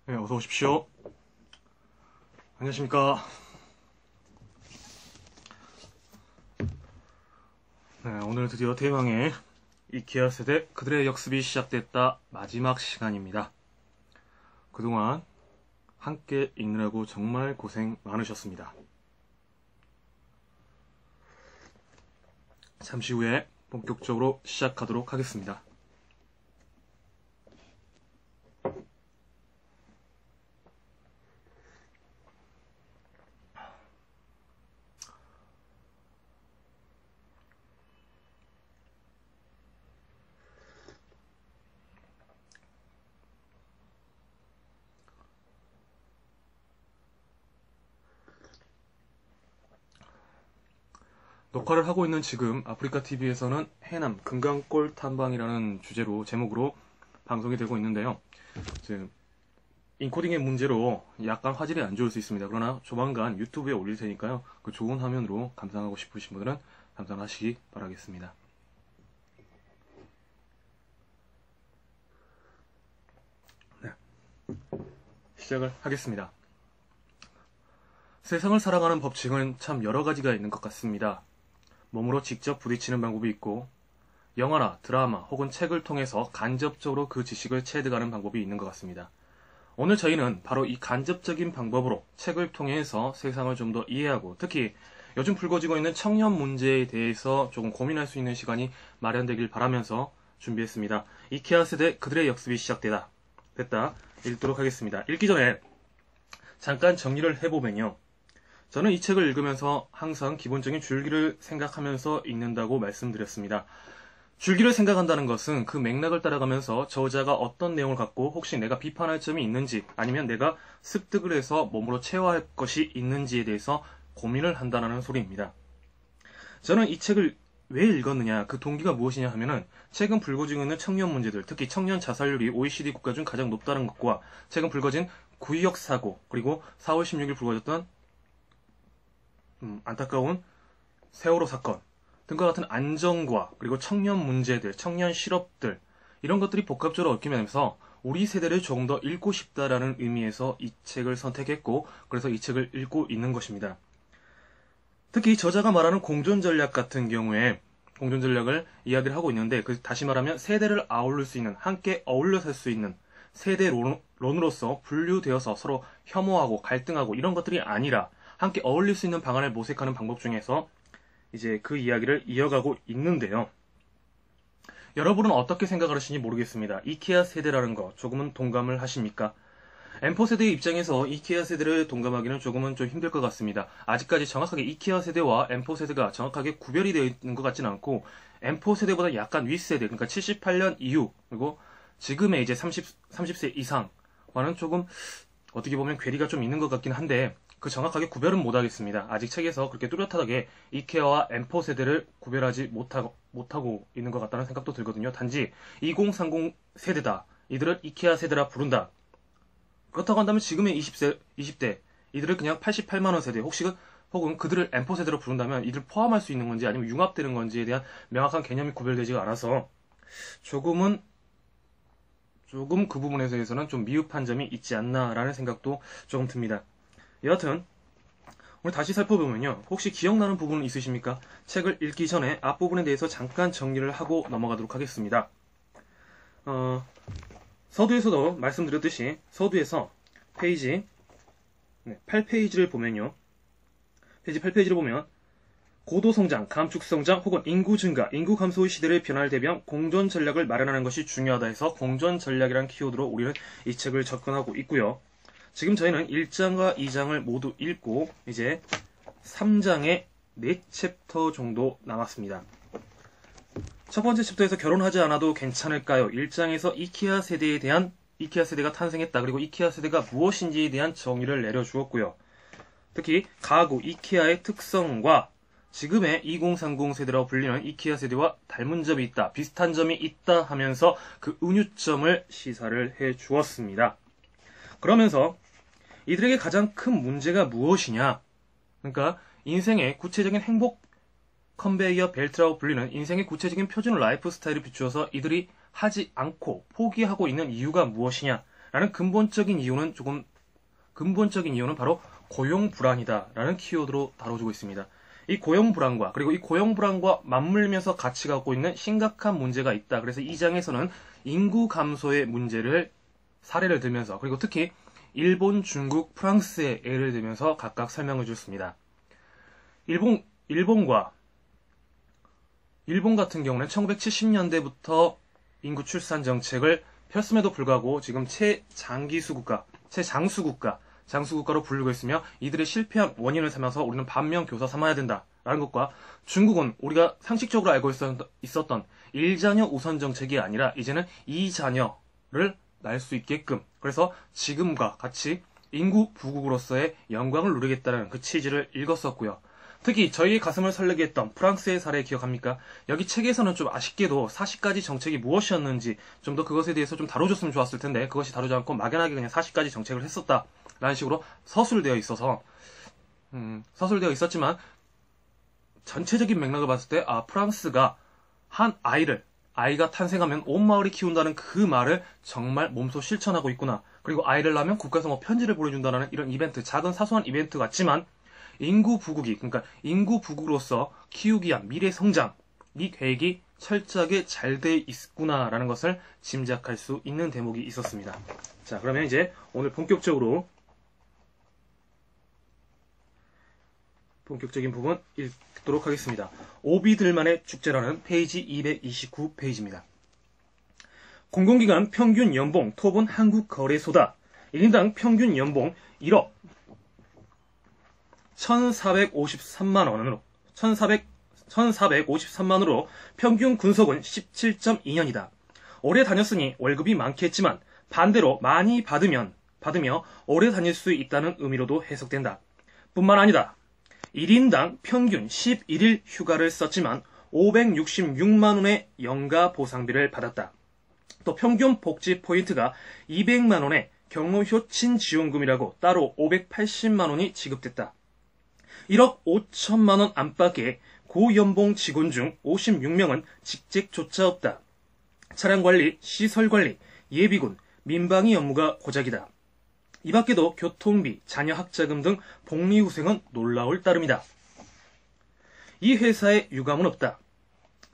네, 어서 오십시오. 안녕하십니까. 네, 오늘 드디어 대망의 이케아 세대 그들의 역습이 시작됐다 마지막 시간입니다. 그동안 함께 읽느라고 정말 고생 많으셨습니다. 잠시 후에 본격적으로 시작하도록 하겠습니다. 녹화를 하고 있는 지금 아프리카TV에서는 해남 금강골 탐방이라는 주제로 제목으로 방송이 되고 있는데요. 지금 인코딩의 문제로 약간 화질이 안 좋을 수 있습니다. 그러나 조만간 유튜브에 올릴 테니까요. 그 좋은 화면으로 감상하고 싶으신 분들은 감상하시기 바라겠습니다. 네. 시작을 하겠습니다. 세상을 살아가는 법칙은 참 여러 가지가 있는 것 같습니다. 몸으로 직접 부딪히는 방법이 있고 영화나 드라마 혹은 책을 통해서 간접적으로 그 지식을 체득하는 방법이 있는 것 같습니다. 오늘 저희는 바로 이 간접적인 방법으로 책을 통해서 세상을 좀 더 이해하고 특히 요즘 불거지고 있는 청년 문제에 대해서 조금 고민할 수 있는 시간이 마련되길 바라면서 준비했습니다. 이케아 세대 그들의 역습이 시작됐다. 읽도록 하겠습니다. 읽기 전에 잠깐 정리를 해보면요. 저는 이 책을 읽으면서 항상 기본적인 줄기를 생각하면서 읽는다고 말씀드렸습니다. 줄기를 생각한다는 것은 그 맥락을 따라가면서 저자가 어떤 내용을 갖고 혹시 내가 비판할 점이 있는지 아니면 내가 습득을 해서 몸으로 체화할 것이 있는지에 대해서 고민을 한다는 소리입니다. 저는 이 책을 왜 읽었느냐, 그 동기가 무엇이냐 하면은 최근 불거지고 있는 청년 문제들, 특히 청년 자살률이 OECD 국가 중 가장 높다는 것과 최근 불거진 구의역 사고, 그리고 4월 16일 불거졌던 안타까운 세월호 사건 등과 같은 안전과 그리고 청년 문제들, 청년 실업들 이런 것들이 복합적으로 얽히면서 우리 세대를 조금 더 읽고 싶다라는 의미에서 이 책을 선택했고 그래서 이 책을 읽고 있는 것입니다. 특히 저자가 말하는 공존 전략 같은 경우에 공존 전략을 이야기를 하고 있는데 다시 말하면 세대를 아울릴 수 있는 함께 어울려 살 수 있는 세대론으로서 분류되어서 서로 혐오하고 갈등하고 이런 것들이 아니라 함께 어울릴 수 있는 방안을 모색하는 방법 중에서 이제 그 이야기를 이어가고 있는데요. 여러분은 어떻게 생각을 하시는지 모르겠습니다. 이케아 세대라는 거 조금은 동감을 하십니까? M4 세대의 입장에서 이케아 세대를 동감하기는 조금은 좀 힘들 것 같습니다. 아직까지 정확하게 이케아 세대와 M4 세대가 정확하게 구별이 되어 있는 것 같지는 않고 M4 세대보다 약간 윗세대, 그러니까 78년 이후 그리고 지금의 이제 30세 이상과는 조금 어떻게 보면 괴리가 좀 있는 것 같긴 한데 그 정확하게 구별은 못하겠습니다. 아직 책에서 그렇게 뚜렷하게 이케아와 M4 세대를 구별하지 못하고 있는 것 같다는 생각도 들거든요. 단지 2030 세대다. 이들을 이케아 세대라 부른다. 그렇다고 한다면 지금의 20대 이들을 그냥 88만원 세대 혹은 그들을 M4 세대로 부른다면 이들 포함할 수 있는 건지 아니면 융합되는 건지에 대한 명확한 개념이 구별되지가 않아서 조금 그 부분에 대해서는 좀 미흡한 점이 있지 않나라는 생각도 조금 듭니다. 여하튼 오늘 다시 살펴보면요. 혹시 기억나는 부분 있으십니까? 책을 읽기 전에 앞부분에 대해서 잠깐 정리를 하고 넘어가도록 하겠습니다. 서두에서도 말씀드렸듯이 서두에서 페이지 8페이지를 보면요. 페이지 8페이지를 보면 고도성장, 감축성장 혹은 인구 증가, 인구 감소의 시대를 변화를 대비한 공존 전략을 마련하는 것이 중요하다 해서 공존 전략이라는 키워드로 우리는 이 책을 접근하고 있고요. 지금 저희는 1장과 2장을 모두 읽고 이제 3장의 4챕터 정도 남았습니다. 첫 번째 챕터에서 결혼하지 않아도 괜찮을까요? 1장에서 이케아 세대가 탄생했다. 그리고 이케아 세대가 무엇인지에 대한 정의를 내려주었고요. 특히 가구, 이케아의 특성과 지금의 2030 세대라고 불리는 이케아 세대와 닮은 점이 있다, 비슷한 점이 있다 하면서 그 은유점을 시사를 해주었습니다. 그러면서 이들에게 가장 큰 문제가 무엇이냐? 그러니까 인생의 구체적인 행복 컨베이어 벨트라고 불리는 인생의 구체적인 표준 라이프 스타일을 비추어서 이들이 하지 않고 포기하고 있는 이유가 무엇이냐? 라는 근본적인 이유는 바로 고용 불안이다라는 키워드로 다뤄주고 있습니다. 이 고용 불안과 그리고 이 고용 불안과 맞물면서 같이 갖고 있는 심각한 문제가 있다. 그래서 이 장에서는 인구 감소의 문제를 사례를 들면서 그리고 특히 일본, 중국, 프랑스의 예를 들면서 각각 설명을 줬습니다. 일본 같은 경우는 1970년대부터 인구 출산 정책을 폈음에도 불구하고 지금 장수국가로 부르고 있으며 이들의 실패한 원인을 삼아서 우리는 반면교사 삼아야 된다라는 것과 중국은 우리가 상식적으로 알고 있었던 1자녀 우선 정책이 아니라 이제는 2자녀를 낳을 수 있게끔 그래서 지금과 같이 인구 부국으로서의 영광을 누리겠다는 그 취지를 읽었었고요. 특히 저희의 가슴을 설레게 했던 프랑스의 사례 기억합니까? 여기 책에서는 좀 아쉽게도 40가지 정책이 무엇이었는지 좀 더 그것에 대해서 좀 다뤄줬으면 좋았을 텐데 그것이 다루지 않고 막연하게 그냥 40가지 정책을 했었다라는 식으로 서술되어 있었지만 전체적인 맥락을 봤을 때 프랑스가 한 아이가 탄생하면 온 마을이 키운다는 그 말을 정말 몸소 실천하고 있구나. 그리고 아이를 낳으면 국가에서 뭐 편지를 보내준다는 이런 이벤트, 작은 사소한 이벤트 같지만 인구 부국으로서 키우기 위한 미래 성장, 이 계획이 철저하게 잘 돼 있구나라는 것을 짐작할 수 있는 대목이 있었습니다. 자, 그러면 이제 오늘 본격적인 부분 읽도록 하겠습니다. 오비들만의 축제라는 페이지 229페이지입니다. 공공기관 평균 연봉 톱은 한국거래소다. 1인당 평균 연봉 1억 1,453만원으로 평균 군속은 17.2년이다. 오래 다녔으니 월급이 많겠지만 반대로 많이 받으며 오래 다닐 수 있다는 의미로도 해석된다. 뿐만 아니다. 1인당 평균 11일 휴가를 썼지만 566만원의 연가 보상비를 받았다. 또 평균 복지 포인트가 200만원의 경로효친 지원금이라고 따로 580만원이 지급됐다. 1억 5천만원 안팎의 고연봉 직원 중 56명은 직책조차 없다. 차량관리, 시설관리, 예비군, 민방위 업무가 고작이다. 이 밖에도 교통비, 자녀 학자금 등 복리후생은 놀라울 따름이다. 이 회사에 유감은 없다.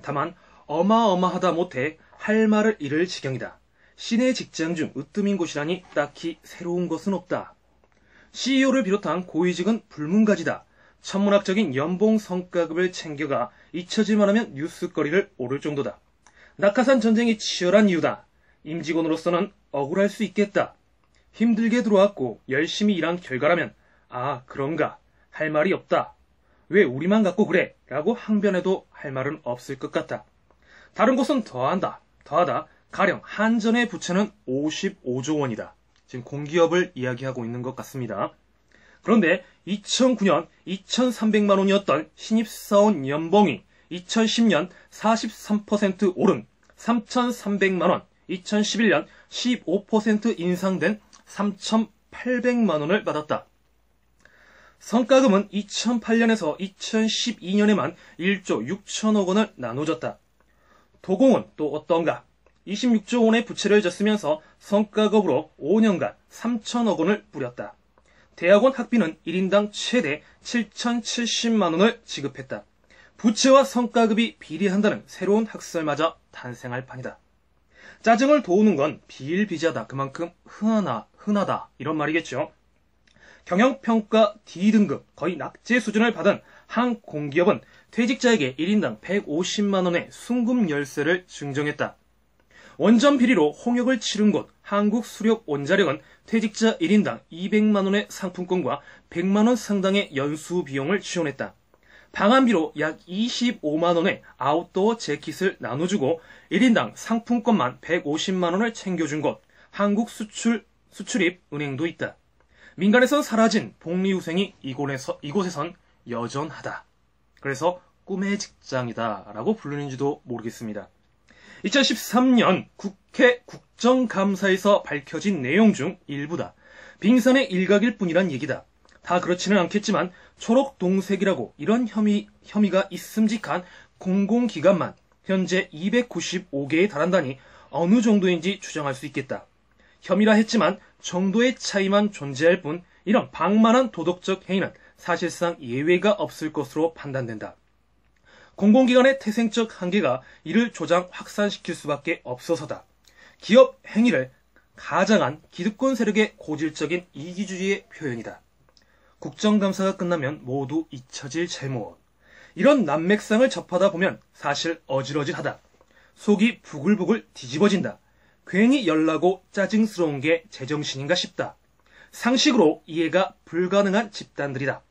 다만 어마어마하다 못해 할 말을 잃을 지경이다. 시내 직장 중 으뜸인 곳이라니 딱히 새로운 것은 없다. CEO를 비롯한 고위직은 불문가지다. 천문학적인 연봉 성과급을 챙겨가 잊혀질만 하면 뉴스거리를 오를 정도다. 낙하산 전쟁이 치열한 이유다. 임직원으로서는 억울할 수 있겠다. 힘들게 들어왔고 열심히 일한 결과라면 그런가 할 말이 없다. 왜 우리만 갖고 그래? 라고 항변해도 할 말은 없을 것 같다. 다른 곳은 더하다. 가령 한전의 부채는 55조 원이다. 지금 공기업을 이야기하고 있는 것 같습니다. 그런데 2009년 2,300만 원이었던 신입사원 연봉이 2010년 43% 오른 3,300만 원, 2011년 15% 인상된 3,800만 원을 받았다. 성과금은 2008년에서 2012년에만 1조 6천억 원을 나눠줬다. 도공은 또 어떤가? 26조 원의 부채를 졌으면서 성과급으로 5년간 3천억 원을 뿌렸다. 대학원 학비는 1인당 최대 7,070만 원을 지급했다. 부채와 성과급이 비례한다는 새로운 학설마저 탄생할 판이다. 짜증을 도우는 건 비일비재하다. 그만큼 흔하다. 이런 말이겠죠. 경영평가 D등급 거의 낙제 수준을 받은 한 공기업은 퇴직자에게 1인당 150만 원의 순금 열쇠를 증정했다. 원전 비리로 홍역을 치른 곳 한국수력원자력은 퇴직자 1인당 200만 원의 상품권과 100만 원 상당의 연수 비용을 지원했다. 방한비로 약 25만 원의 아웃도어 재킷을 나눠주고 1인당 상품권만 150만 원을 챙겨준 곳 한국수출입은행도 있다. 민간에서 사라진 복리후생이 이곳에선 여전하다. 그래서 꿈의 직장이다 라고 부르는지도 모르겠습니다. 2013년 국회 국정감사에서 밝혀진 내용 중 일부다. 빙산의 일각일 뿐이란 얘기다. 다 그렇지는 않겠지만 초록동색이라고 이런 혐의가 있음직한 공공기관만 현재 295개에 달한다니 어느 정도인지 추정할 수 있겠다. 혐의라 했지만 정도의 차이만 존재할 뿐 이런 방만한 도덕적 행위는 사실상 예외가 없을 것으로 판단된다. 공공기관의 태생적 한계가 이를 조장 확산시킬 수밖에 없어서다. 기업 행위를 가장한 기득권 세력의 고질적인 이기주의의 표현이다. 국정감사가 끝나면 모두 잊혀질 잘못. 이런 난맥상을 접하다 보면 사실 어질어질하다. 속이 부글부글 뒤집어진다. 괜히 열나고 짜증스러운 게 제정신인가 싶다. 상식으로 이해가 불가능한 집단들이다.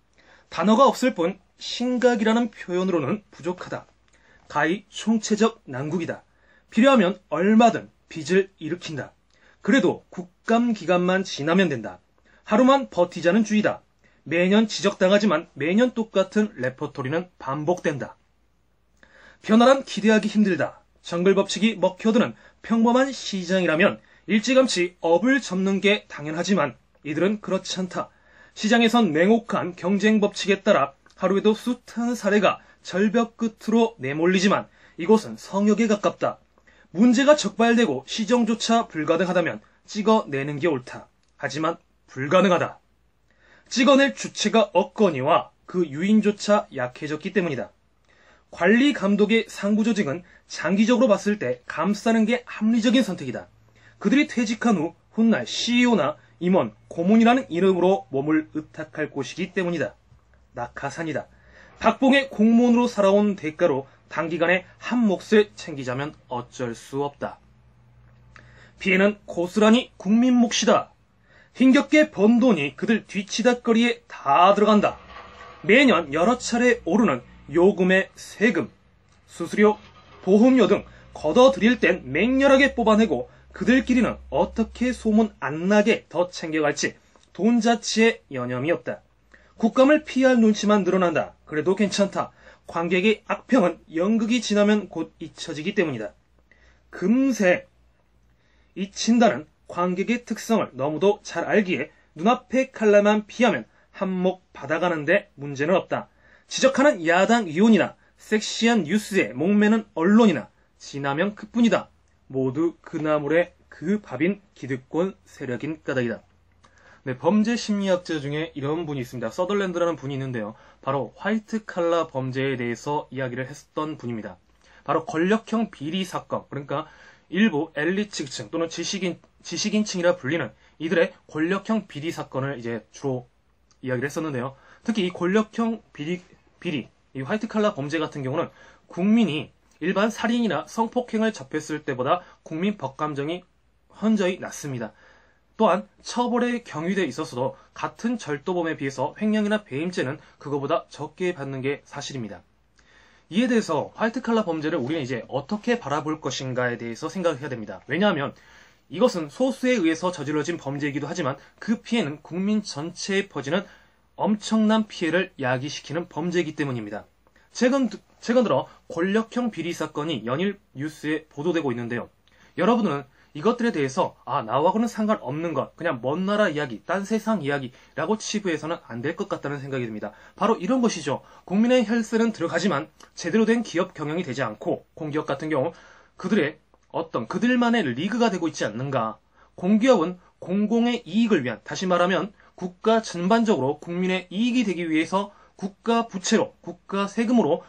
단어가 없을 뿐 심각이라는 표현으로는 부족하다. 가히 총체적 난국이다. 필요하면 얼마든 빚을 일으킨다. 그래도 국감기간만 지나면 된다. 하루만 버티자는 주의다. 매년 지적당하지만 매년 똑같은 레퍼토리는 반복된다. 변화란 기대하기 힘들다. 정글법칙이 먹혀드는 평범한 시장이라면 일찌감치 업을 접는 게 당연하지만 이들은 그렇지 않다. 시장에선 냉혹한 경쟁법칙에 따라 하루에도 숱한 사례가 절벽 끝으로 내몰리지만 이곳은 성역에 가깝다. 문제가 적발되고 시정조차 불가능하다면 찍어내는 게 옳다. 하지만 불가능하다. 찍어낼 주체가 없거니와 그 유인조차 약해졌기 때문이다. 관리 감독의 상부 조직은 장기적으로 봤을 때 감싸는 게 합리적인 선택이다. 그들이 퇴직한 후 훗날 CEO나 임원, 고문이라는 이름으로 몸을 의탁할 곳이기 때문이다. 낙하산이다. 박봉의 공무원으로 살아온 대가로 단기간에 한 몫을 챙기자면 어쩔 수 없다. 피해는 고스란히 국민 몫이다. 힘겹게 번 돈이 그들 뒤치다거리에 다 들어간다. 매년 여러 차례 오르는 요금의 세금, 수수료, 보험료 등 걷어들일 땐 맹렬하게 뽑아내고 그들끼리는 어떻게 소문 안 나게 더 챙겨갈지 돈 자체에 여념이 없다. 국감을 피할 눈치만 늘어난다. 그래도 괜찮다. 관객의 악평은 연극이 지나면 곧 잊혀지기 때문이다. 금세 잊힌다는 관객의 특성을 너무도 잘 알기에 눈앞의 칼날만 피하면 한몫 받아가는데 문제는 없다. 지적하는 야당 의원이나 섹시한 뉴스에 목매는 언론이나 지나면 그뿐이다. 모두 그 나물의 그 밥인 기득권 세력인 까닭이다. 네, 범죄 심리학자 중에 이런 분이 있습니다. 서덜랜드라는 분이 있는데요. 바로 화이트 칼라 범죄에 대해서 이야기를 했던 분입니다. 바로 권력형 비리 사건, 그러니까 일부 엘리트층 또는 지식인층이라 불리는 이들의 권력형 비리 사건을 이제 주로 이야기를 했었는데요. 특히 이 권력형 비리, 이 화이트 칼라 범죄 같은 경우는 국민이 일반 살인이나 성폭행을 접했을 때보다 국민 법감정이 현저히 낮습니다. 또한 처벌의 경위에 있어서도 같은 절도범에 비해서 횡령이나 배임죄는 그거보다 적게 받는 게 사실입니다. 이에 대해서 화이트 칼라 범죄를 우리는 이제 어떻게 바라볼 것인가에 대해서 생각해야 됩니다. 왜냐하면 이것은 소수에 의해서 저질러진 범죄이기도 하지만 그 피해는 국민 전체에 퍼지는 엄청난 피해를 야기시키는 범죄이기 때문입니다. 최근 들어 권력형 비리 사건이 연일 뉴스에 보도되고 있는데요. 여러분은 이것들에 대해서 나하고는 상관없는 것, 그냥 먼 나라 이야기, 딴 세상 이야기라고 치부해서는 안 될 것 같다는 생각이 듭니다. 바로 이런 것이죠. 국민의 혈세는 들어가지만 제대로 된 기업 경영이 되지 않고 공기업 같은 경우 그들만의 리그가 되고 있지 않는가. 공기업은 공공의 이익을 위한, 다시 말하면 국가 전반적으로 국민의 이익이 되기 위해서 국가 부채로, 국가 세금으로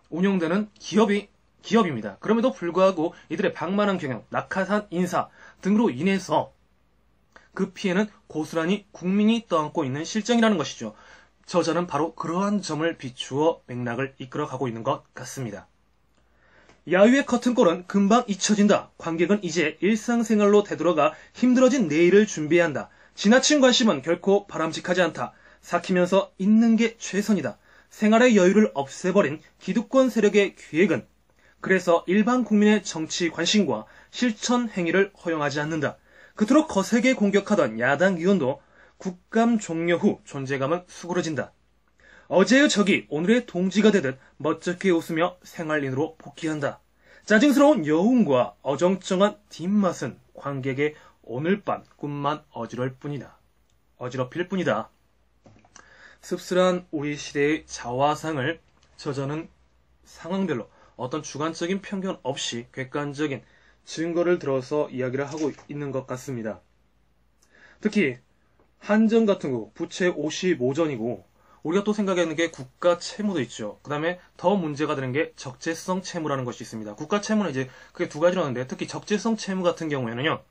운영되는 기업입니다. 그럼에도 불구하고 이들의 방만한 경영, 낙하산 인사 등으로 인해서 그 피해는 고스란히 국민이 떠안고 있는 실정이라는 것이죠. 저자는 바로 그러한 점을 비추어 맥락을 이끌어가고 있는 것 같습니다. 야유의 커튼콜은 금방 잊혀진다. 관객은 이제 일상생활로 되돌아가 힘들어진 내일을 준비해야 한다. 지나친 관심은 결코 바람직하지 않다. 삭히면서 있는 게 최선이다. 생활의 여유를 없애버린 기득권 세력의 기획은 그래서 일반 국민의 정치 관심과 실천 행위를 허용하지 않는다. 그토록 거세게 공격하던 야당 의원도 국감 종료 후 존재감은 수그러진다. 어제의 적이 오늘의 동지가 되듯 멋쩍게 웃으며 생활인으로 복귀한다. 짜증스러운 여운과 어정쩡한 뒷맛은 관객의 오늘 밤 꿈만 어지럽힐 뿐이다. 씁쓸한 우리 시대의 자화상을 저자는 상황별로 어떤 주관적인 편견 없이 객관적인 증거를 들어서 이야기를 하고 있는 것 같습니다. 특히 한전 같은 거 부채 55전이고 우리가 또 생각하는 게 국가 채무도 있죠. 그 다음에 더 문제가 되는 게 적재성 채무라는 것이 있습니다. 국가 채무는 이제 그게 두 가지라는데 특히 적재성 채무 같은 경우에는요.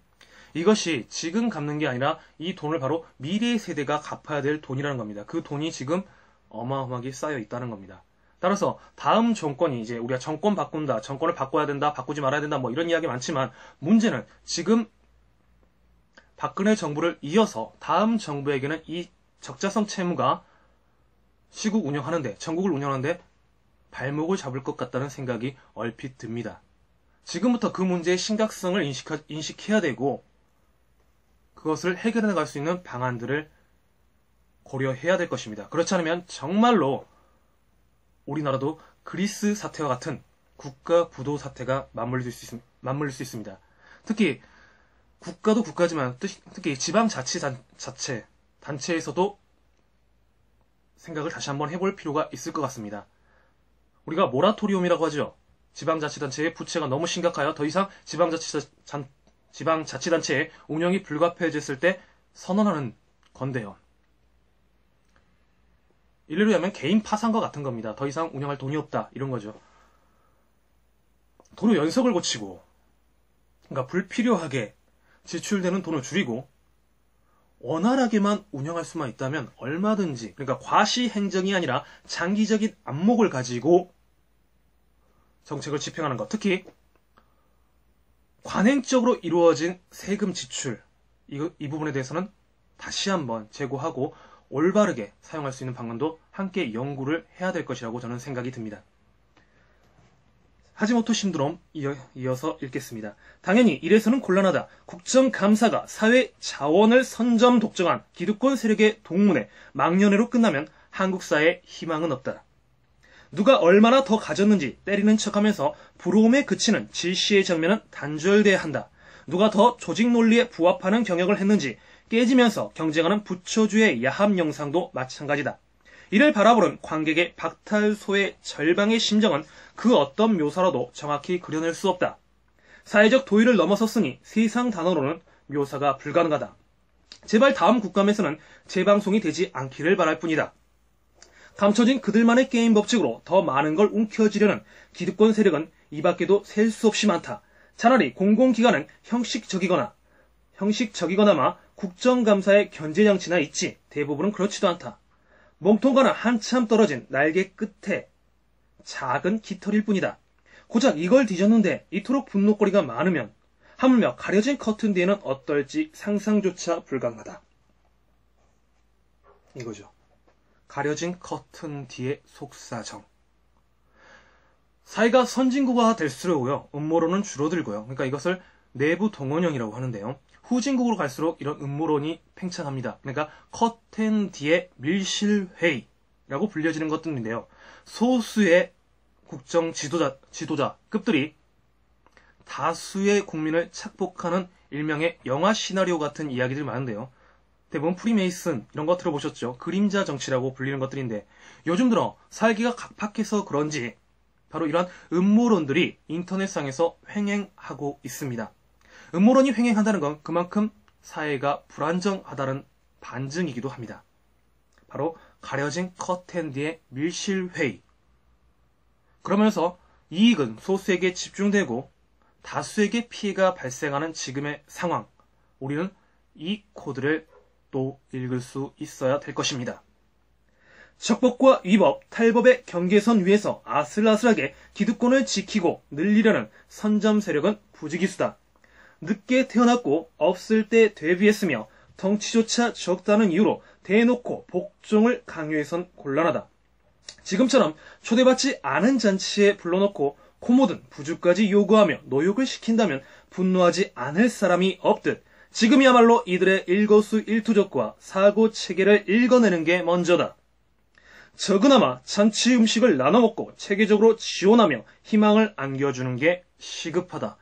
이것이 지금 갚는 게 아니라 이 돈을 바로 미래 세대가 갚아야 될 돈이라는 겁니다. 그 돈이 지금 어마어마하게 쌓여 있다는 겁니다. 따라서 다음 정권이 이제 우리가 정권 바꾼다, 정권을 바꿔야 된다, 바꾸지 말아야 된다 뭐 이런 이야기 많지만 문제는 지금 박근혜 정부를 이어서 다음 정부에게는 이 적자성 채무가 시국 운영하는데, 전국을 운영하는데 발목을 잡을 것 같다는 생각이 얼핏 듭니다. 지금부터 그 문제의 심각성을 인식해야 되고 그것을 해결해 나갈 수 있는 방안들을 고려해야 될 것입니다. 그렇지 않으면 정말로 우리나라도 그리스 사태와 같은 국가 부도 사태가 맞물릴 수 있습니다. 특히 국가도 국가지만 특히 단체에서도 생각을 다시 한번 해볼 필요가 있을 것 같습니다. 우리가 모라토리움이라고 하죠. 지방자치단체의 부채가 너무 심각하여 더 이상 지방자치단체의 운영이 불가피해졌을 때 선언하는 건데요. 일례로 하면 개인 파산과 같은 겁니다. 더 이상 운영할 돈이 없다 이런 거죠. 도로 연석을 고치고 그러니까 불필요하게 지출되는 돈을 줄이고 원활하게만 운영할 수만 있다면 얼마든지 그러니까 과시 행정이 아니라 장기적인 안목을 가지고 정책을 집행하는 것, 특히 관행적으로 이루어진 세금 지출 이 부분에 대해서는 다시 한번 재고하고 올바르게 사용할 수 있는 방안도 함께 연구를 해야 될 것이라고 저는 생각이 듭니다. 하지모토 신드롬 이어서 읽겠습니다. 당연히 이래서는 곤란하다. 국정감사가 사회 자원을 선점 독점한 기득권 세력의 동문회 망년회로 끝나면 한국 사회에 희망은 없다. 누가 얼마나 더 가졌는지 때리는 척하면서 부러움에 그치는 질시의 장면은 단절돼야 한다. 누가 더 조직 논리에 부합하는 경영을 했는지 깨지면서 경쟁하는 부처주의 야합 영상도 마찬가지다. 이를 바라보는 관객의 박탈소의 절방의 심정은 그 어떤 묘사로도 정확히 그려낼 수 없다. 사회적 도의를 넘어섰으니 세상 단어로는 묘사가 불가능하다. 제발 다음 국감에서는 재방송이 되지 않기를 바랄 뿐이다. 감춰진 그들만의 게임 법칙으로 더 많은 걸 움켜쥐려는 기득권 세력은 이 밖에도 셀 수 없이 많다. 차라리 공공기관은 형식적이거나마 국정감사의 견제장치나 있지 대부분은 그렇지도 않다. 몸통과는 한참 떨어진 날개 끝에 작은 깃털일 뿐이다. 고작 이걸 뒤졌는데 이토록 분노거리가 많으면 하물며 가려진 커튼 뒤에는 어떨지 상상조차 불가능하다. 이거죠. 가려진 커튼 뒤의 속사정. 사회가 선진국화 될수록요, 음모론은 줄어들고요. 그러니까 이것을 내부 동원형이라고 하는데요. 후진국으로 갈수록 이런 음모론이 팽창합니다. 그러니까 커튼 뒤의 밀실회의라고 불려지는 것들인데요. 소수의 국정 지도자급들이 다수의 국민을 착복하는 일명의 영화 시나리오 같은 이야기들이 많은데요. 대부분 프리메이슨 이런 거 들어보셨죠? 그림자 정치라고 불리는 것들인데 요즘 들어 살기가 각박해서 그런지 바로 이러한 음모론들이 인터넷상에서 횡행하고 있습니다. 음모론이 횡행한다는 건 그만큼 사회가 불안정하다는 반증이기도 합니다. 바로 가려진 커튼 뒤의 밀실회의. 그러면서 이익은 소수에게 집중되고 다수에게 피해가 발생하는 지금의 상황. 우리는 이 코드를 또 읽을 수 있어야 될 것입니다. 적법과 위법, 탈법의 경계선 위에서 아슬아슬하게 기득권을 지키고 늘리려는 선점 세력은 부지기수다. 늦게 태어났고 없을 때 데뷔했으며 덩치조차 적다는 이유로 대놓고 복종을 강요해선 곤란하다. 지금처럼 초대받지 않은 잔치에 불러놓고 코모든 부주까지 요구하며 노역을 시킨다면 분노하지 않을 사람이 없듯 지금이야말로 이들의 일거수일투족과 사고체계를 읽어내는 게 먼저다. 적으나마 잔치 음식을 나눠먹고 체계적으로 지원하며 희망을 안겨주는 게 시급하다.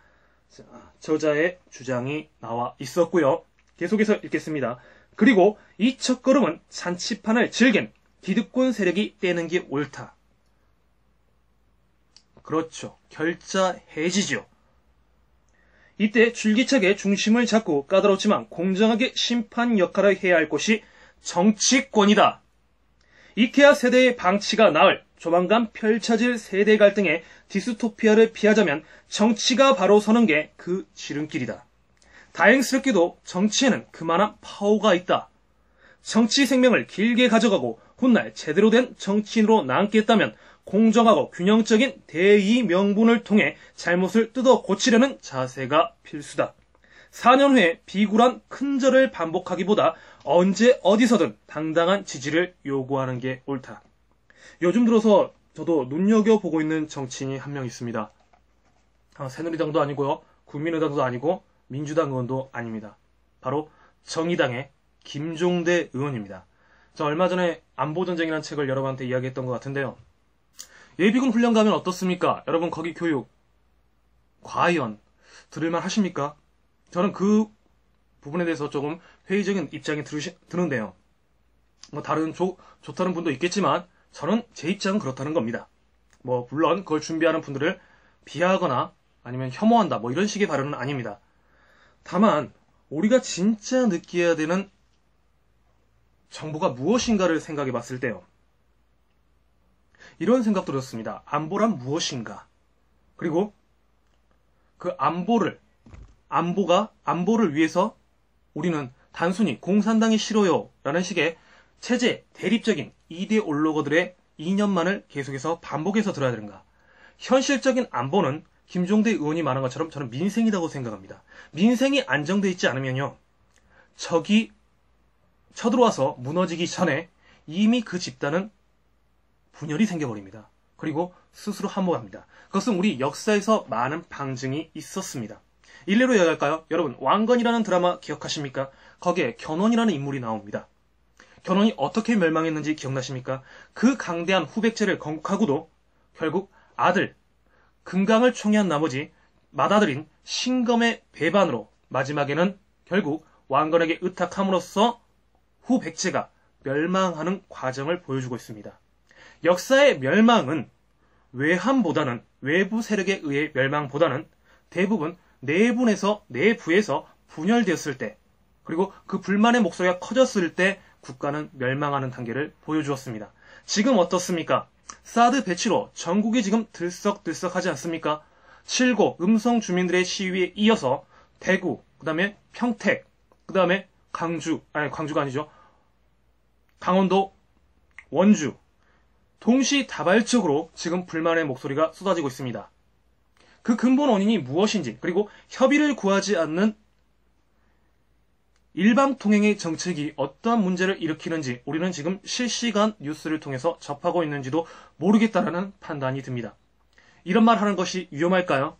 저자의 주장이 나와 있었고요. 계속해서 읽겠습니다. 그리고 이 첫걸음은 잔치판을 즐긴 기득권 세력이 떼는 게 옳다. 그렇죠. 결자 해지죠. 이때 줄기차게 중심을 잡고 까다롭지만 공정하게 심판 역할을 해야 할 곳이 정치권이다. 이케아 세대의 방치가 나을 조만간 펼쳐질 세대 갈등의 디스토피아를 피하자면 정치가 바로 서는 게 그 지름길이다. 다행스럽게도 정치에는 그만한 파워가 있다. 정치 생명을 길게 가져가고 훗날 제대로 된 정치인으로 남겠다면 공정하고 균형적인 대의 명분을 통해 잘못을 뜯어 고치려는 자세가 필수다. 4년 후에 비굴한 큰절을 반복하기보다 언제 어디서든 당당한 지지를 요구하는 게 옳다. 요즘 들어서 저도 눈여겨보고 있는 정치인이 한 명 있습니다. 새누리당도 아니고요. 국민의당도 아니고 민주당 의원도 아닙니다. 바로 정의당의 김종대 의원입니다. 저 얼마 전에 안보전쟁이라는 책을 여러분한테 이야기했던 것 같은데요. 예비군 훈련 가면 어떻습니까? 여러분 거기 교육 과연 들을만 하십니까? 저는 그 부분에 대해서 조금 회의적인 입장이 드는데요. 뭐 다른 좋다는 분도 있겠지만 저는 제 입장은 그렇다는 겁니다. 물론 그걸 준비하는 분들을 비하하거나 아니면 혐오한다 이런 식의 발언은 아닙니다. 다만 우리가 진짜 느껴야 되는 정보가 무엇인가를 생각해 봤을 때요. 이런 생각 들었습니다. 안보란 무엇인가? 그리고 그 안보를 위해서 우리는 단순히 공산당이 싫어요 라는 식의 체제 대립적인 이데올로거들의 이념만을 계속해서 반복해서 들어야 되는가? 현실적인 안보는 김종대 의원이 말한 것처럼 저는 민생이라고 생각합니다. 민생이 안정돼 있지 않으면요. 적이 쳐들어와서 무너지기 전에 이미 그 집단은 분열이 생겨버립니다. 그리고 스스로 함몰합니다. 그것은 우리 역사에서 많은 방증이 있었습니다. 일례로 이야기할까요? 여러분 왕건이라는 드라마 기억하십니까? 거기에 견훤이라는 인물이 나옵니다. 견훤이 어떻게 멸망했는지 기억나십니까? 그 강대한 후백제를 건국하고도 결국 아들 금강을 총애한 나머지 맏아들인 신검의 배반으로 마지막에는 결국 왕건에게 의탁함으로써 후백제가 멸망하는 과정을 보여주고 있습니다. 역사의 멸망은 외함보다는 외부 세력에 의해 멸망보다는 대부분 내부에서 분열되었을 때 그리고 그 불만의 목소리가 커졌을 때 국가는 멸망하는 단계를 보여주었습니다. 지금 어떻습니까? 사드 배치로 전국이 지금 들썩들썩하지 않습니까? 7고 음성 주민들의 시위에 이어서 대구, 그 다음에 평택, 그 다음에 광주가 아니죠. 강원도, 원주, 동시다발적으로 지금 불만의 목소리가 쏟아지고 있습니다. 그 근본 원인이 무엇인지 그리고 협의를 구하지 않는 일방통행의 정책이 어떠한 문제를 일으키는지 우리는 지금 실시간 뉴스를 통해서 접하고 있는지도 모르겠다라는 판단이 듭니다. 이런 말 하는 것이 위험할까요?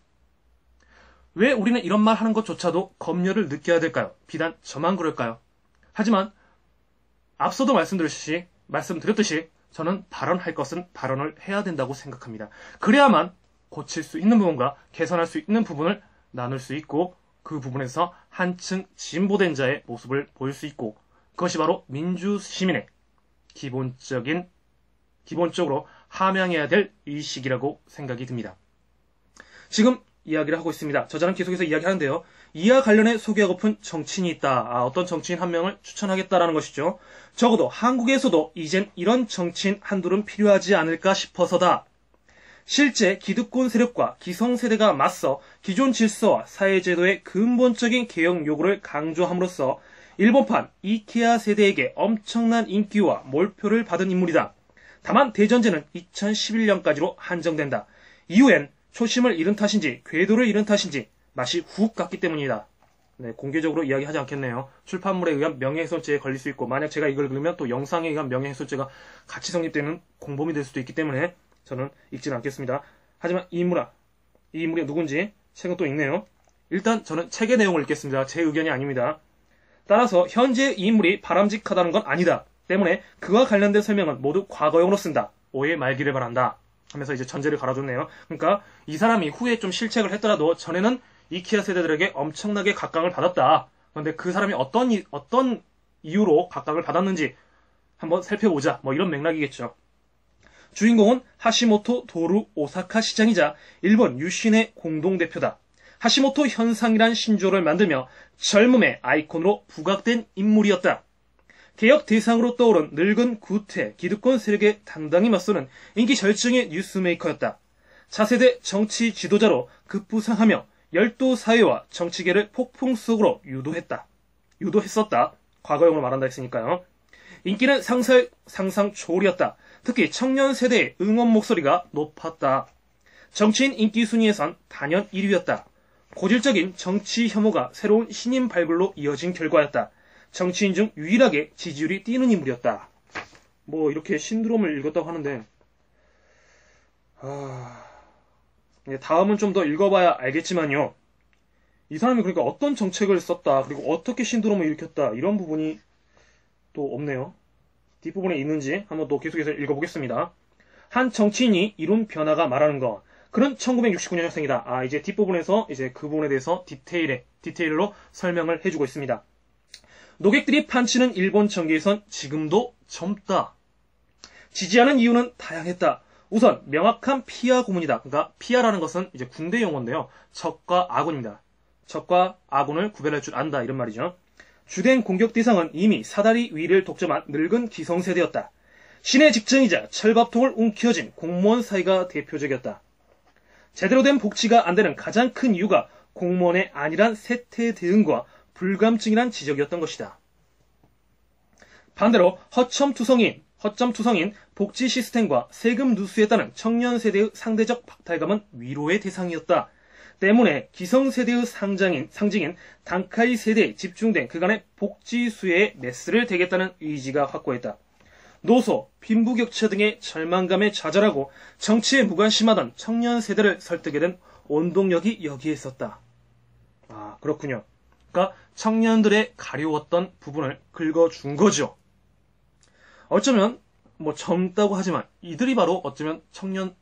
왜 우리는 이런 말 하는 것조차도 검열을 느껴야 될까요? 비단 저만 그럴까요? 하지만 앞서도 말씀드렸듯이 저는 발언할 것은 발언을 해야 된다고 생각합니다. 그래야만 고칠 수 있는 부분과 개선할 수 있는 부분을 나눌 수 있고 그 부분에서 한층 진보된 자의 모습을 보일 수 있고 그것이 바로 민주시민의 기본적으로 함양해야 될 의식이라고 생각이 듭니다. 지금 이야기를 하고 있습니다. 저자는 계속해서 이야기하는데요. 이와 관련해 소개하고픈 정치인이 있다. 어떤 정치인 한 명을 추천하겠다라는 것이죠. 적어도 한국에서도 이젠 이런 정치인 한둘은 필요하지 않을까 싶어서다. 실제 기득권 세력과 기성세대가 맞서 기존 질서와 사회제도의 근본적인 개혁 요구를 강조함으로써 일본판 이케아 세대에게 엄청난 인기와 몰표를 받은 인물이다. 다만 대전제는 2011년까지로 한정된다. 이후엔 초심을 잃은 탓인지 궤도를 잃은 탓인지 맛이 훅 갔기 때문이다. 네, 공개적으로 이야기하지 않겠네요. 출판물에 의한 명예훼손죄에 걸릴 수 있고 만약 제가 이걸 그리면 또 영상에 의한 명예훼손죄가 같이 성립되는 공범이 될 수도 있기 때문에 저는 읽지는 않겠습니다. 하지만 이 인물이 누군지 책은 또 읽네요. 일단 저는 책의 내용을 읽겠습니다. 제 의견이 아닙니다. 따라서 현재 이 인물이 바람직하다는 건 아니다. 때문에 그와 관련된 설명은 모두 과거형으로 쓴다. 오해 말기를 바란다. 하면서 이제 전제를 갈아줬네요. 그러니까 이 사람이 후에 좀 실책을 했더라도 전에는 이케아 세대들에게 엄청나게 각광을 받았다. 그런데 그 사람이 어떤 이유로 각광을 받았는지 한번 살펴보자. 이런 맥락이겠죠. 주인공은 하시모토 도루 오사카 시장이자 일본 유신의 공동대표다. 하시모토 현상이란 신조어를 만들며 젊음의 아이콘으로 부각된 인물이었다. 개혁 대상으로 떠오른 늙은 구태, 기득권 세력에 당당히 맞서는 인기 절정의 뉴스메이커였다. 차세대 정치 지도자로 급부상하며 열도 사회와 정치계를 폭풍 속으로 유도했었다. 과거형으로 말한다 했으니까요. 인기는 상상 초월이었다. 특히 청년 세대의 응원 목소리가 높았다. 정치인 인기 순위에선 단연 1위였다. 고질적인 정치 혐오가 새로운 신인 발굴로 이어진 결과였다. 정치인 중 유일하게 지지율이 뛰는 인물이었다. 뭐 이렇게 신드롬을 읽었다고 하는데 다음은 좀 더 읽어봐야 알겠지만요. 이 사람이 그러니까 어떤 정책을 썼다, 그리고 어떻게 신드롬을 일으켰다, 이런 부분이 또 없네요. 뒷부분에 있는지 한번 또 계속해서 읽어보겠습니다. 한 정치인이 이룬 변화가 말하는 것. 그는 1969년생이다. 이제 뒷부분에서 이제 그 부분에 대해서 디테일로 설명을 해주고 있습니다. 노객들이 판치는 일본 정계에선 지금도 젊다. 지지하는 이유는 다양했다. 우선 명확한 피하 구문이다. 그러니까 피하라는 것은 이제 군대 용어인데요. 적과 아군입니다. 적과 아군을 구별할 줄 안다, 이런 말이죠. 주된 공격 대상은 이미 사다리 위를 독점한 늙은 기성세대였다. 신의 직전이자 철밥통을 움켜쥔 공무원 사이가 대표적이었다. 제대로 된 복지가 안 되는 가장 큰 이유가 공무원의 안일한 세태 대응과 불감증이란 지적이었던 것이다. 반대로 허점투성인 복지 시스템과 세금 누수에 따른 청년 세대의 상대적 박탈감은 위로의 대상이었다. 때문에 기성세대의 상징인 단카이 세대에 집중된 그간의 복지 수혜에 메스를 대겠다는 의지가 확고했다. 노소, 빈부격차 등의 절망감에 좌절하고 정치에 무관심하던 청년 세대를 설득에 든 원동력이 여기에 있었다. 그렇군요. 그러니까 청년들의 가려웠던 부분을 긁어준 거죠. 어쩌면 뭐 젊다고 하지만 이들이 바로 어쩌면 청년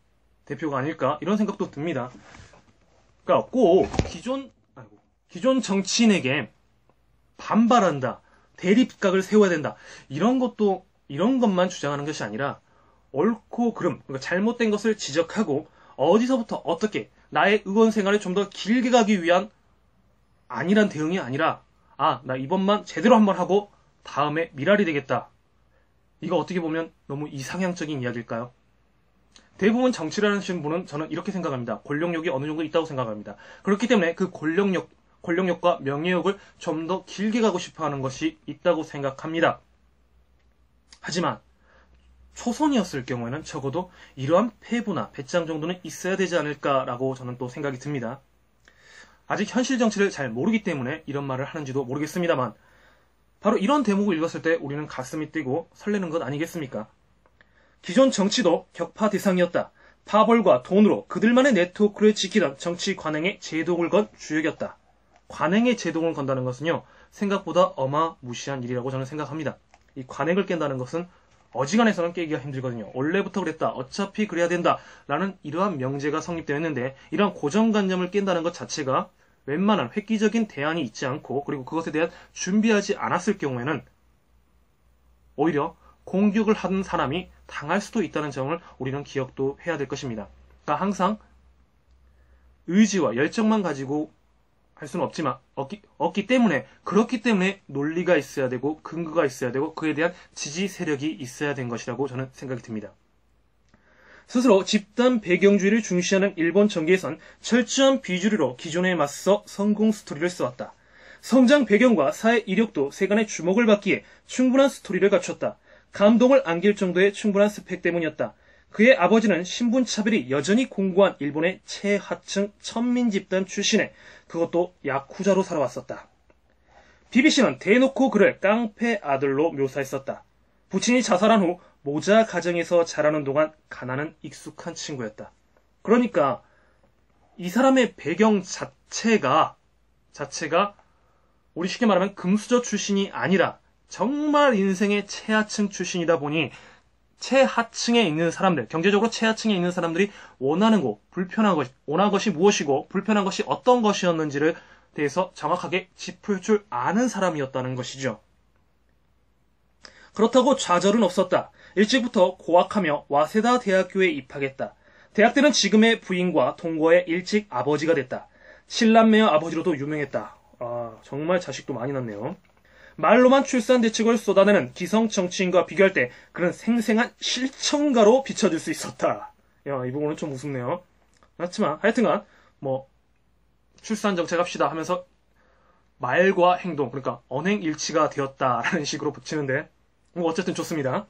대표가 아닐까, 이런 생각도 듭니다. 그러니까 꼭 기존 정치인에게 반발한다, 대립각을 세워야 된다, 이런 것만 주장하는 것이 아니라 옳고 그름, 그러니까 잘못된 것을 지적하고 어디서부터 어떻게 나의 의원 생활을 좀 더 길게 가기 위한 안일한 대응이 아니라 나 이번만 제대로 한번 하고 다음에 미랄이 되겠다. 이거 어떻게 보면 너무 이상향적인 이야기일까요? 대부분 정치를 하시는 분은 저는 이렇게 생각합니다. 권력욕이 어느 정도 있다고 생각합니다. 그렇기 때문에 그 권력욕과 명예욕을 좀 더 길게 가고 싶어하는 것이 있다고 생각합니다. 하지만 초선이었을 경우에는 적어도 이러한 패부나 배짱 정도는 있어야 되지 않을까라고 저는 또 생각이 듭니다. 아직 현실 정치를 잘 모르기 때문에 이런 말을 하는지도 모르겠습니다만 바로 이런 대목을 읽었을 때 우리는 가슴이 뛰고 설레는 것 아니겠습니까? 기존 정치도 격파 대상이었다. 파벌과 돈으로 그들만의 네트워크를 지키던 정치 관행에 제동을 건 주역이었다. 관행에 제동을 건다는 것은요, 생각보다 어마무시한 일이라고 저는 생각합니다. 이 관행을 깬다는 것은 어지간해서는 깨기가 힘들거든요. 원래부터 그랬다, 어차피 그래야 된다 라는 이러한 명제가 성립되어 있는데, 이러한 고정관념을 깬다는 것 자체가 웬만한 획기적인 대안이 있지 않고, 그리고 그것에 대한 준비하지 않았을 경우에는 오히려 공격을 하는 사람이 당할 수도 있다는 점을 우리는 기억도 해야 될 것입니다. 그러니까 항상 의지와 열정만 가지고 할 수는 없기 때문에, 그렇기 때문에 논리가 있어야 되고 근거가 있어야 되고 그에 대한 지지 세력이 있어야 된 것이라고 저는 생각이 듭니다. 스스로 집단 배경주의를 중시하는 일본 정계에선 철저한 비주류로 기존에 맞서 성공 스토리를 써왔다. 성장 배경과 사회 이력도 세간의 주목을 받기에 충분한 스토리를 갖췄다. 감동을 안길 정도의 충분한 스펙 때문이었다. 그의 아버지는 신분차별이 여전히 공고한 일본의 최하층 천민 집단 출신에, 그것도 야쿠자로 살아왔었다. BBC는 대놓고 그를 깡패 아들로 묘사했었다. 부친이 자살한 후 모자 가정에서 자라는 동안 가난은 익숙한 친구였다. 그러니까 이 사람의 배경 자체가 우리 쉽게 말하면 금수저 출신이 아니라 정말 인생의 최하층 출신이다 보니 최하층에 있는 사람들, 경제적으로 최하층에 있는 사람들이 원하는 것이 무엇이고 불편한 것이 어떤 것이었는지를 대해서 정확하게 짚을 줄 아는 사람이었다는 것이죠. 그렇다고 좌절은 없었다. 일찍부터 고학하며 와세다 대학교에 입학했다. 대학 때는 지금의 부인과 동거해 일찍 아버지가 됐다. 신남매와 아버지로도 유명했다. 아, 정말 자식도 많이 낳네요. 말로만 출산 대책을 쏟아내는 기성 정치인과 비교할 때 그는 생생한 실천가로 비춰질 수 있었다. 야, 이 부분은 좀 우습네요. 그렇지만 하여튼간 뭐 출산 정책 합시다 하면서 말과 행동, 그러니까 언행일치가 되었다라는 식으로 붙이는데 뭐 어쨌든 좋습니다.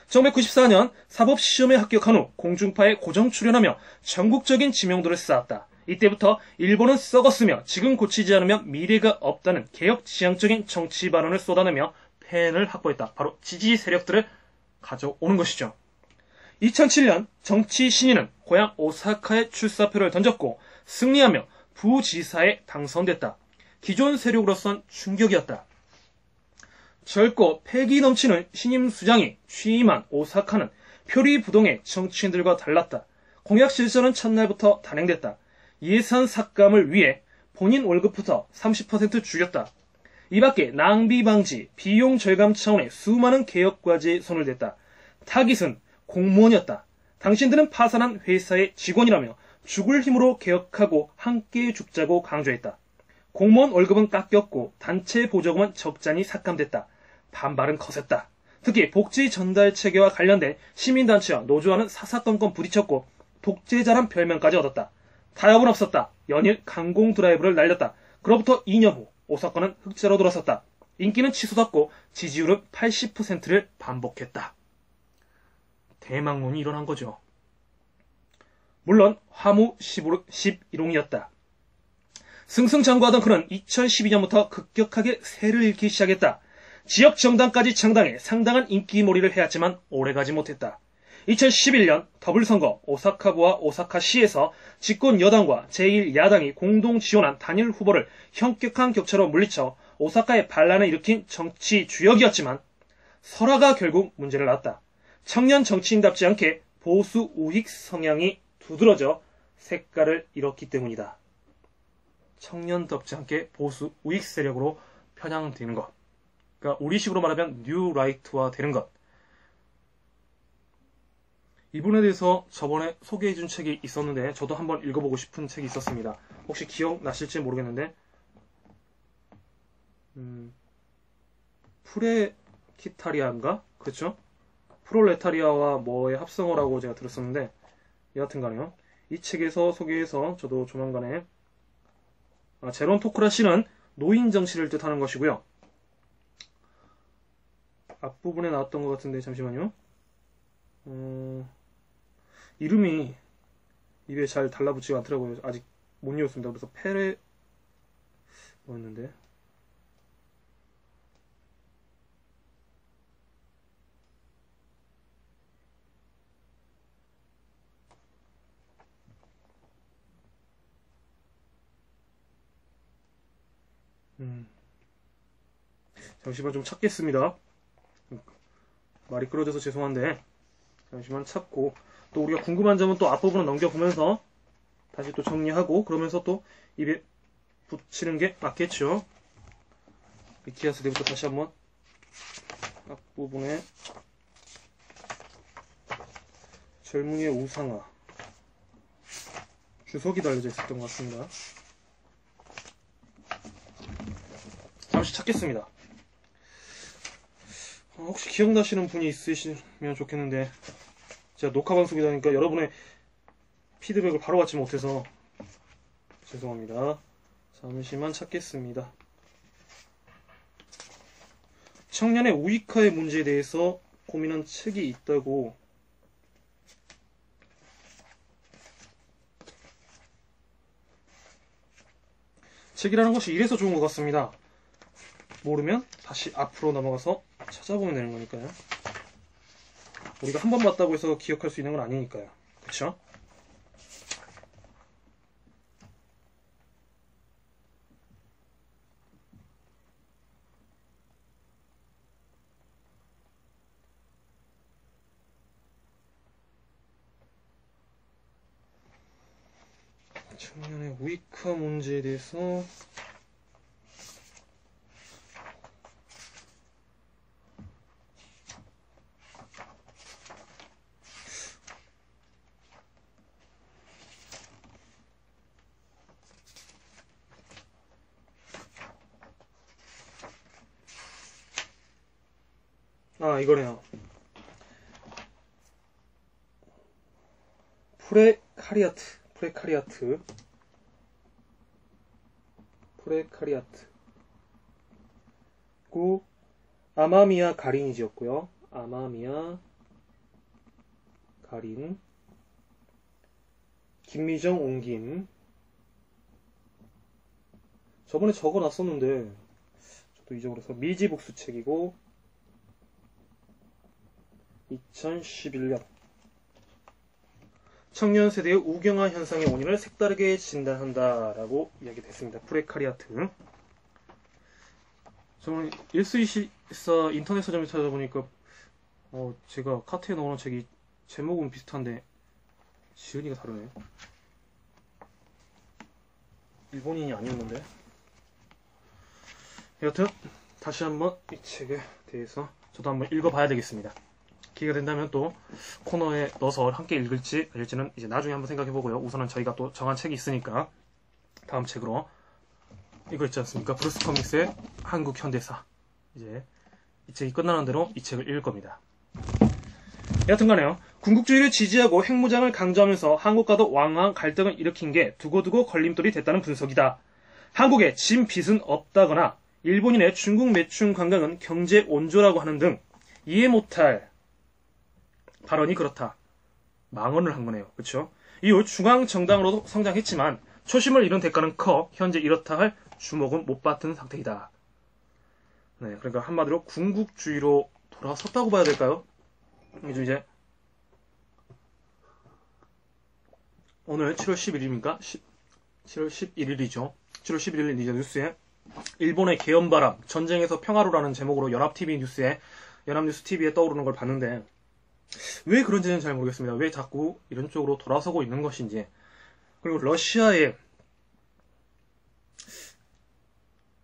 1994년 사법시험에 합격한 후 공중파에 고정 출연하며 전국적인 지명도를 쌓았다. 이때부터 일본은 썩었으며 지금 고치지 않으면 미래가 없다는 개혁지향적인 정치 발언을 쏟아내며 팬을 확보했다. 바로 지지 세력들을 가져오는 것이죠. 2007년 정치 신인은 고향 오사카에 출사표를 던졌고 승리하며 부지사에 당선됐다. 기존 세력으로선 충격이었다. 젊고 패기 넘치는 신임 수장이 취임한 오사카는 표리부동의 정치인들과 달랐다. 공약 실천은 첫날부터 단행됐다. 예산 삭감을 위해 본인 월급부터 30% 줄였다. 이 밖에 낭비 방지, 비용 절감 차원의 수많은 개혁 과제에 손을 댔다. 타깃은 공무원이었다. 당신들은 파산한 회사의 직원이라며 죽을 힘으로 개혁하고 함께 죽자고 강조했다. 공무원 월급은 깎였고 단체 보조금은 적잖이 삭감됐다. 반발은 거셌다. 특히 복지 전달 체계와 관련된 시민단체와 노조와는 사사건건 부딪혔고 독재자란 별명까지 얻었다. 타협은 없었다. 연일 강공 드라이브를 날렸다. 그로부터 2년 후 오사카는 흑자로 돌아섰다. 인기는 치솟았고 지지율은 80%를 반복했다. 대망론이 일어난 거죠. 물론 화무 11홍이었다. 승승장구하던 그는 2012년부터 급격하게 세를 잃기 시작했다. 지역 정당까지 창당해 상당한 인기몰이를 해왔지만 오래가지 못했다. 2011년 더블선거 오사카부와 오사카시에서 집권 여당과 제1야당이 공동 지원한 단일 후보를 현격한 격차로 물리쳐 오사카의 반란을 일으킨 정치 주역이었지만 설화가 결국 문제를 낳았다. 청년 정치인답지 않게 보수 우익 성향이 두드러져 색깔을 잃었기 때문이다. 청년답지 않게 보수 우익 세력으로 편향되는 것. 그러니까 우리식으로 말하면 뉴 라이트화 되는 것. 이분에 대해서 저번에 소개해준 책이 있었는데 저도 한번 읽어보고 싶은 책이 있었습니다. 혹시 기억나실지 모르겠는데 프레키타리아인가? 그렇죠? 프롤레타리아와 뭐의 합성어라고 제가 들었었는데 여하튼간에요. 이 책에서 소개해서 저도 조만간에 제론토크라시는 노인 정치를 뜻하는 것이고요. 앞부분에 나왔던 것 같은데 잠시만요. 이름이 입에 잘 달라붙지가 않더라고요. 아직 못 읽었습니다. 그래서 페레 뭐였는데 잠시만 좀 찾겠습니다. 말이 끌어져서 죄송한데 잠시만 찾고 또 우리가 궁금한 점은 또 앞부분을 넘겨보면서 다시 또 정리하고 그러면서 또 입에 붙이는 게 맞겠죠. 위키아스 때부터 다시 한번 앞부분에 젊은이의 우상화 주석이 달려져 있었던 것 같습니다. 잠시 찾겠습니다. 혹시 기억나시는 분이 있으시면 좋겠는데 제가 녹화방송이다 보니까 여러분의 피드백을 바로 받지 못해서 죄송합니다. 잠시만 찾겠습니다. 청년의 우익화의 문제에 대해서 고민한 책이 있다고 책이라는 것이 이래서 좋은 것 같습니다. 모르면 다시 앞으로 넘어가서 찾아보면 되는 거니까요. 우리가 한 번 봤다고 해서 기억할 수 있는 건 아니니까요. 그쵸? 청년의 우익화 문제에 대해서 아, 이거네요. 프레카리아트. 고 아마미야 가린이 지었고요. 아마미야 가린, 김미정 옹김. 저번에 적어놨었는데 저도 잊어버려서. 미지복수책이고 2011년 청년 세대의 우경화 현상의 원인을 색다르게 진단한다라고 이야기됐습니다. 프레카리아트. 저는 일스이시사 인터넷 서점에 찾아보니까 제가 카트에 넣어놓은 책이 제목은 비슷한데 지은이가 다르네요. 일본인이 아니었는데. 여튼 다시 한번 이 책에 대해서 저도 한번 읽어봐야 되겠습니다. 기회가 된다면 또 코너에 넣어서 함께 읽을지 아닐지는 이제 나중에 한번 생각해보고요. 우선은 저희가 또 정한 책이 있으니까 다음 책으로 이거 있지 않습니까? 브루스 커믹스의 한국 현대사. 이제 이 책이 끝나는 대로 이 책을 읽을 겁니다. 여튼간에요, 군국주의를 지지하고 핵무장을 강조하면서 한국과도 왕왕 갈등을 일으킨 게 두고두고 걸림돌이 됐다는 분석이다. 한국에 진 빚은 없다거나 일본인의 중국 매춘 관광은 경제 온조라고 하는 등 이해 못할 발언이 그렇다. 망언을 한 거네요. 그렇죠? 이후 중앙정당으로도 성장했지만 초심을 잃은 대가는 커 현재 이렇다 할 주목은 못 받은 상태이다. 네, 그러니까 한마디로 군국주의로 돌아섰다고 봐야 될까요? 이제 오늘 7월 11일입니까? 7월 11일이죠. 7월 11일 이제 뉴스에 일본의 계엄바람, 전쟁에서 평화로라는 제목으로 연합TV 뉴스에, 연합뉴스TV에 떠오르는 걸 봤는데 왜 그런지는 잘 모르겠습니다. 왜 자꾸 이런 쪽으로 돌아서고 있는 것인지. 그리고 러시아의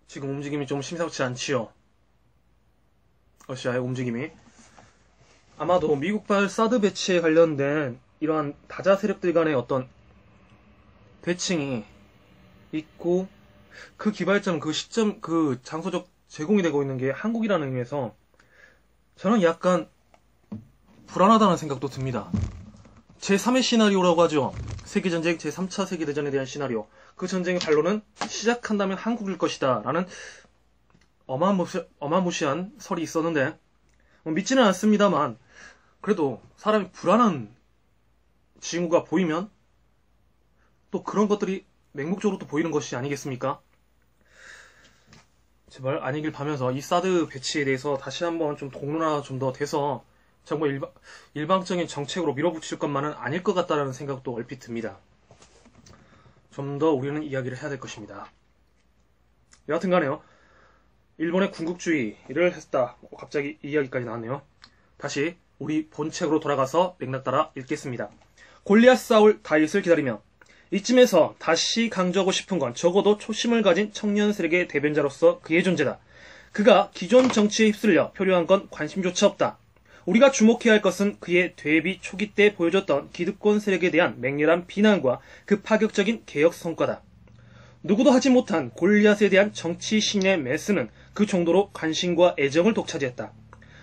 지금 움직임이 좀 심상치 않지요. 러시아의 움직임이. 아마도 미국발 사드 배치에 관련된 이러한 다자 세력들 간의 어떤 대칭이 있고, 그 기발점, 그 시점, 그 장소적 제공이 되고 있는 게 한국이라는 의미에서 저는 약간 불안하다는 생각도 듭니다. 제3의 시나리오라고 하죠. 세계전쟁, 제3차 세계대전에 대한 시나리오. 그 전쟁의 발로는 시작한다면 한국일 것이다 라는 어마무시한 설이 있었는데, 믿지는 않습니다만 그래도 사람이 불안한 징후가 보이면 또 그런 것들이 맹목적으로 또 보이는 것이 아니겠습니까? 제발 아니길 바라면서 이 사드 배치에 대해서 다시 한번 좀 동론화 좀 더 돼서 정말 일방적인 정책으로 밀어붙일 것만은 아닐 것 같다는 생각도 얼핏 듭니다. 좀 더 우리는 이야기를 해야 될 것입니다. 여하튼 간에요, 일본의 군국주의를 했다. 갑자기 이 이야기까지 나왔네요. 다시 우리 본책으로 돌아가서 맥락 따라 읽겠습니다. 골리앗 싸울 다윗을 기다리며. 이쯤에서 다시 강조하고 싶은 건 적어도 초심을 가진 청년 세력의 대변자로서 그의 존재다. 그가 기존 정치에 휩쓸려 표류한 건 관심조차 없다. 우리가 주목해야 할 것은 그의 데뷔 초기 때 보여줬던 기득권 세력에 대한 맹렬한 비난과 그 파격적인 개혁 성과다. 누구도 하지 못한 골리앗에 대한 정치 신의 메스는 그 정도로 관심과 애정을 독차지했다.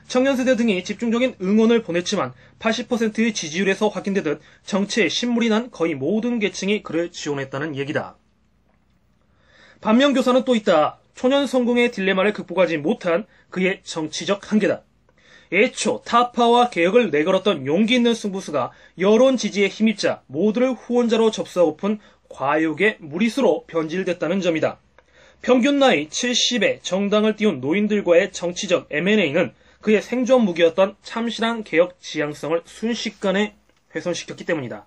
청년세대 등이 집중적인 응원을 보냈지만 80%의 지지율에서 확인되듯 정치에 신물이 난 거의 모든 계층이 그를 지원했다는 얘기다. 반면 교사는 또 있다. 초년 성공의 딜레마를 극복하지 못한 그의 정치적 한계다. 애초 타파와 개혁을 내걸었던 용기 있는 승부수가 여론 지지에 힘입자 모두를 후원자로 접수하고픈 과욕의 무리수로 변질됐다는 점이다. 평균 나이 70에 정당을 띄운 노인들과의 정치적 M&A는 그의 생존 무기였던 참신한 개혁 지향성을 순식간에 훼손시켰기 때문이다.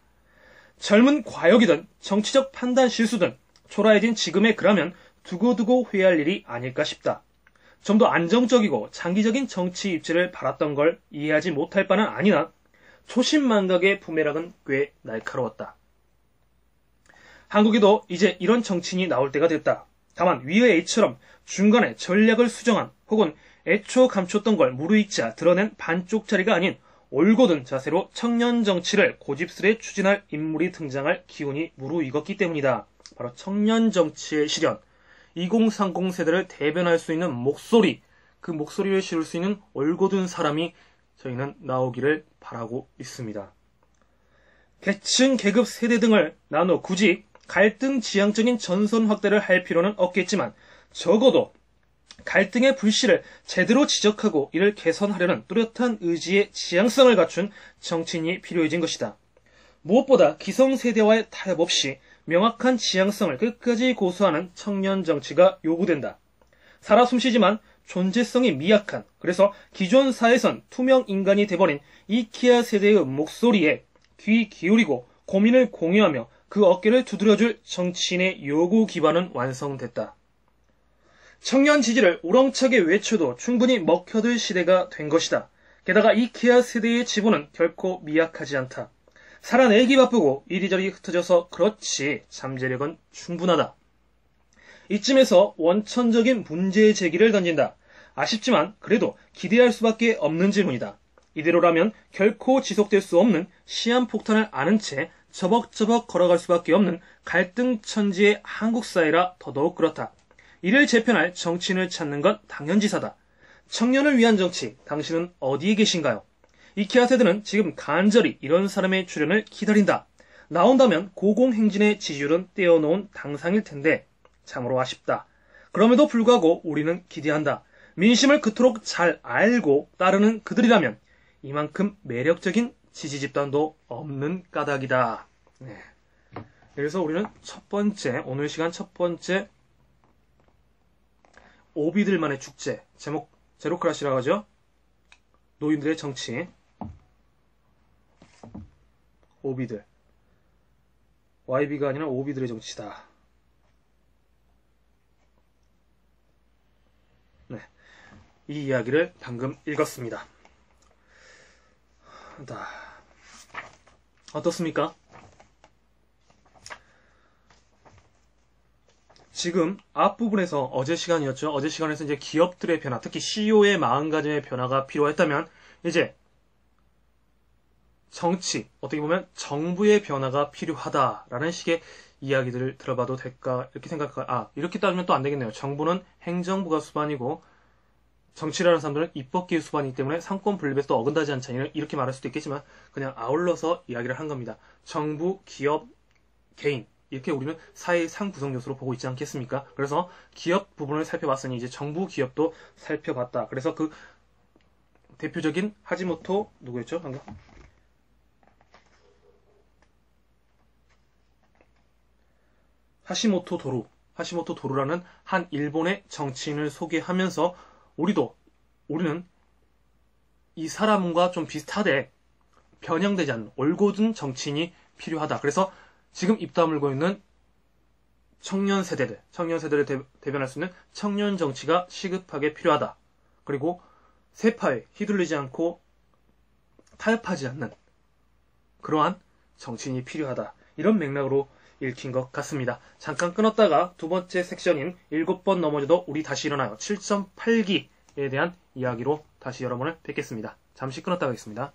젊은 과욕이든 정치적 판단 실수든 초라해진 지금의 그라면 두고두고 회의할 일이 아닐까 싶다. 좀 더 안정적이고 장기적인 정치 입지를 바랐던 걸 이해하지 못할 바는 아니나 초심망각의 부메랑은 꽤 날카로웠다. 한국에도 이제 이런 정치인이 나올 때가 됐다. 다만 위의 A처럼 중간에 전략을 수정한 혹은 애초 감췄던 걸 무르익자 드러낸 반쪽짜리가 아닌 올곧은 자세로 청년 정치를 고집스레 추진할 인물이 등장할 기운이 무르익었기 때문이다. 바로 청년 정치의 실현, 2030 세대를 대변할 수 있는 목소리, 그 목소리를 실을 수 있는 올곧은 사람이 저희는 나오기를 바라고 있습니다. 계층, 계급, 세대 등을 나누어 굳이 갈등 지향적인 전선 확대를 할 필요는 없겠지만 적어도 갈등의 불씨를 제대로 지적하고 이를 개선하려는 뚜렷한 의지의 지향성을 갖춘 정치인이 필요해진 것이다. 무엇보다 기성세대와의 타협 없이 명확한 지향성을 끝까지 고수하는 청년 정치가 요구된다. 살아 숨쉬지만 존재성이 미약한, 그래서 기존 사회선 투명 인간이 돼버린 이케아 세대의 목소리에 귀 기울이고 고민을 공유하며 그 어깨를 두드려줄 정치인의 요구 기반은 완성됐다. 청년 지지를 우렁차게 외쳐도 충분히 먹혀들 시대가 된 것이다. 게다가 이케아 세대의 지분은 결코 미약하지 않다. 살아내기 바쁘고 이리저리 흩어져서 그렇지 잠재력은 충분하다. 이쯤에서 원천적인 문제 제기를 던진다. 아쉽지만 그래도 기대할 수밖에 없는 질문이다. 이대로라면 결코 지속될 수 없는 시한폭탄을 아는 채 저벅저벅 걸어갈 수밖에 없는 갈등 천지의 한국 사회라 더더욱 그렇다. 이를 재편할 정치인을 찾는 건 당연지사다. 청년을 위한 정치, 당신은 어디에 계신가요? 이케아 세대는 지금 간절히 이런 사람의 출연을 기다린다. 나온다면 고공행진의 지지율은 떼어놓은 당상일 텐데 참으로 아쉽다. 그럼에도 불구하고 우리는 기대한다. 민심을 그토록 잘 알고 따르는 그들이라면 이만큼 매력적인 지지 집단도 없는 까닭이다. 네. 그래서 우리는 오늘 시간 첫 번째 오비들만의 축제, 제목 제로크라시라고 하죠. 노인들의 정치. 오비들. YB가 아니라 오비들의 정치다. 네. 이 이야기를 방금 읽었습니다. 어떻습니까? 지금 앞부분에서 어제 시간이었죠. 어제 시간에서 이제 기업들의 변화, 특히 CEO의 마음가짐의 변화가 필요했다면 이제 정치, 어떻게 보면 정부의 변화가 필요하다라는 식의 이야기들을 들어봐도 될까 이렇게 생각할까? 이렇게 따지면 또 안 되겠네요. 정부는 행정부가 수반이고 정치라는 사람들은 입법기의 수반이기 때문에 상권 분립에서 또 어긋나지 않지 이렇게 말할 수도 있겠지만 그냥 아울러서 이야기를 한 겁니다. 정부, 기업, 개인 이렇게 우리는 사회의 상구성 요소로 보고 있지 않겠습니까? 그래서 기업 부분을 살펴봤으니 이제 정부 기업도 살펴봤다. 그래서 그 대표적인 하지모토 누구였죠? 방금? 하시모토 도루라는 한 일본의 정치인을 소개하면서 우리는 이 사람과 좀 비슷하되 변형되지 않는 올곧은 정치인이 필요하다. 그래서 지금 입 다물고 있는 청년 세대를 대변할 수 있는 청년 정치가 시급하게 필요하다. 그리고 세파에 휘둘리지 않고 타협하지 않는 그러한 정치인이 필요하다. 이런 맥락으로 읽힌 것 같습니다. 잠깐 끊었다가 두 번째 섹션인 7번 넘어져도 우리 다시 일어나요. 7.8기에 대한 이야기로 다시 여러분을 뵙겠습니다. 잠시 끊었다 가겠습니다.